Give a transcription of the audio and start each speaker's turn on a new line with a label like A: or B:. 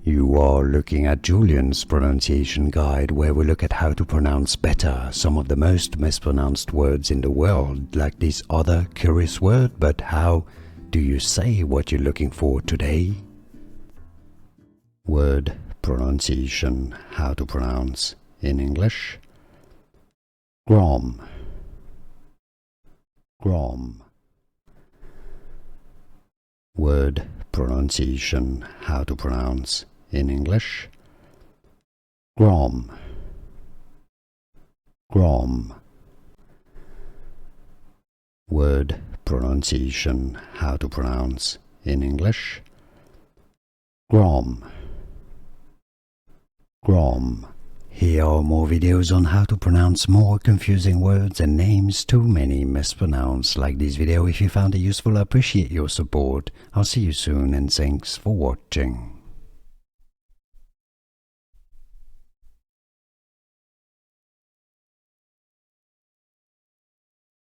A: You are looking at Julian's pronunciation guide, where we look at how to pronounce better some of the most mispronounced words in the world, like this other curious word. But how do you say what you're looking for today? Word pronunciation, how to pronounce in English. Grom, grom. Word pronunciation, how to pronounce in English. Grom, grom. Word pronunciation, how to pronounce in English. Grom, grom. Here are more videos on how to pronounce more confusing words and names too many mispronounced. Like this video if you found it useful. I appreciate your support. I'll see you soon and thanks for watching.